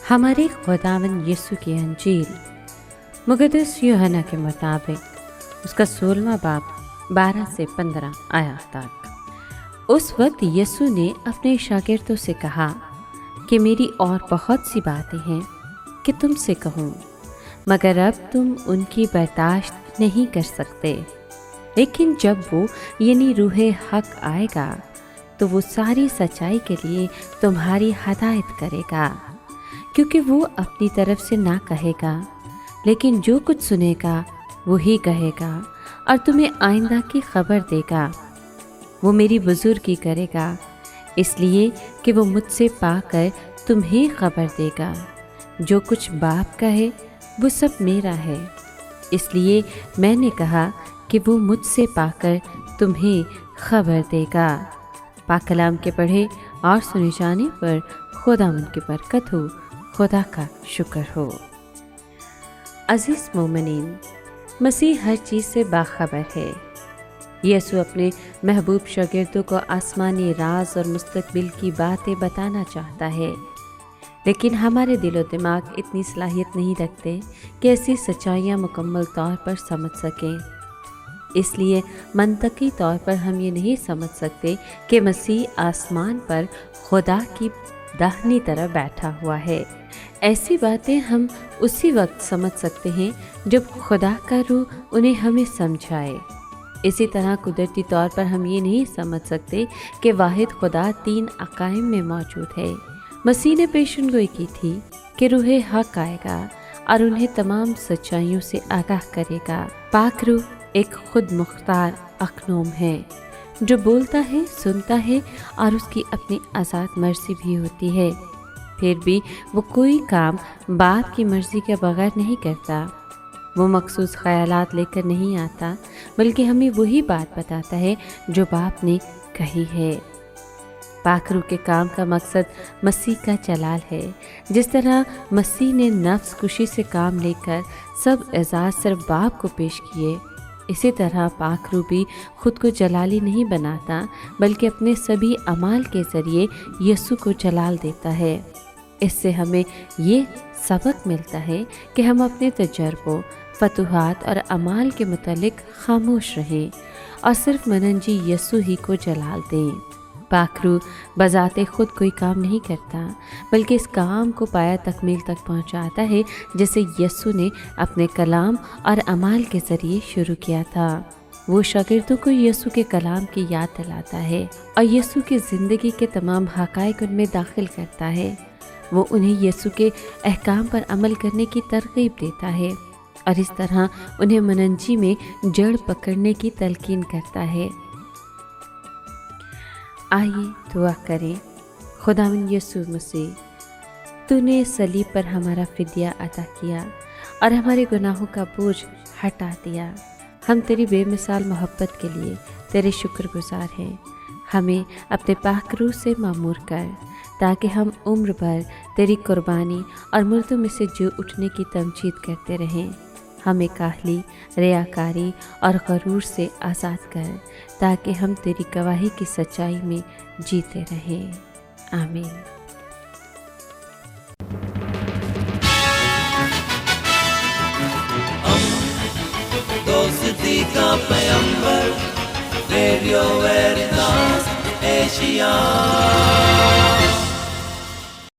हमारे खुदावंद यीशु की अंजील मुक़द्दस यूहन्ना के मुताबिक उसका 16वां बाब 12 से 15 आयत तक। उस वक्त यीशु ने अपने शागिर्दों से कहा कि मेरी और बहुत सी बातें हैं कि तुमसे कहूँ, मगर अब तुम उनकी बर्दाश्त नहीं कर सकते। लेकिन जब वो यानी रूहे हक आएगा तो वो सारी सच्चाई के लिए तुम्हारी हदायत करेगा, क्योंकि वो अपनी तरफ से ना कहेगा, लेकिन जो कुछ सुनेगा वो ही कहेगा और तुम्हें आइंदा की खबर देगा। वो मेरी बुजुर्गी करेगा, इसलिए कि वो मुझसे पाकर तुम्हें खबर देगा। जो कुछ बाप कहे वो सब मेरा है, इसलिए मैंने कहा कि वो मुझसे पाकर तुम्हें खबर देगा। पाक कलाम के पढ़े और सुने जाने पर खुदावंद की बरकत हो, खुदा का शुक्र हो। अज़ीज़ मोमिनीन, मसीह हर चीज़ से बाखबर है। यीशु अपने महबूब शागिर्दों को आसमानी राज और मुस्तकबिल की बातें बताना चाहता है, लेकिन हमारे दिलो दिमाग इतनी सलाहियत नहीं रखते कि ऐसी सच्चाइयाँ मुकम्मल तौर पर समझ सकें। इसलिए मंतकी तौर पर हम ये नहीं समझ सकते कि मसीह आसमान पर खुदा की दाहिनी तरफ बैठा हुआ है। ऐसी बातें हम उसी वक्त समझ सकते हैं जब खुदा का रूह उन्हें हमें समझाए। इसी तरह कुदरती तौर पर हम ये नहीं समझ सकते कि वाहिद खुदा तीन अकायम में मौजूद है। मसीह ने पेशनगोई की थी कि रूहे हक आएगा और उन्हें तमाम सच्चाइयों से आगाह करेगा। पाक रूह एक खुद मुख्तार अखनूम है जो बोलता है, सुनता है और उसकी अपनी आज़ाद मर्जी भी होती है। फिर भी वो कोई काम बाप की मर्ज़ी के बगैर नहीं करता। वो मखसूस ख़यालात लेकर नहीं आता, बल्कि हमें वही बात बताता है जो बाप ने कही है। पाक रूह के काम का मकसद मसीह का जलाल है। जिस तरह मसीह ने नफ्स खुशी से काम लेकर सब एजाज़ सिर्फ बाप को पेश किए, इसी तरह पाक रूह भी खुद को जलाली नहीं बनाता, बल्कि अपने सभी अमाल के ज़रिए यीशु को जलाल देता है। इससे हमें ये सबक मिलता है कि हम अपने तजर्बों, फतूहात और अमाल के मुतालिक खामोश रहें और सिर्फ मनंजी यीशु ही को जलाल दें। पाक रूह बजाते खुद कोई काम नहीं करता, बल्कि इस काम को पाया तकमील तक पहुंचाता है, जैसे यीशु ने अपने कलाम और अमाल के ज़रिए शुरू किया था। वो शागिर्दों को यीशु के कलाम की याद दिलाता है और यीशु की ज़िंदगी के तमाम हक़ाइक़ उनमें दाखिल करता है। वो उन्हें यीशु के अहकाम पर अमल करने की तरग़ीब देता है और इस तरह उन्हें मनंजी में जड़ पकड़ने की तलकीन करता है। आइए दुआ करें। खुदावंद यीशु मसीह, तूने सलीब पर हमारा फ़िदिया अदा किया और हमारे गुनाहों का बोझ हटा दिया। हम तेरी बेमिसाल मोहब्बत के लिए तेरे शुक्रगुजार हैं। हमें अपने पाक रूह से मामूर कर, ताकि हम उम्र भर तेरी कुर्बानी और मुर्दों में से जी उठने की तमजीद करते रहें। हमें काहली, रियाकारी और गरूर से आज़ाद कर, ताकि हम तेरी गवाही की सच्चाई में जीते रहें। आमीन। दोस्ती का पैगंबर, रेडियो वेरितास एशिया।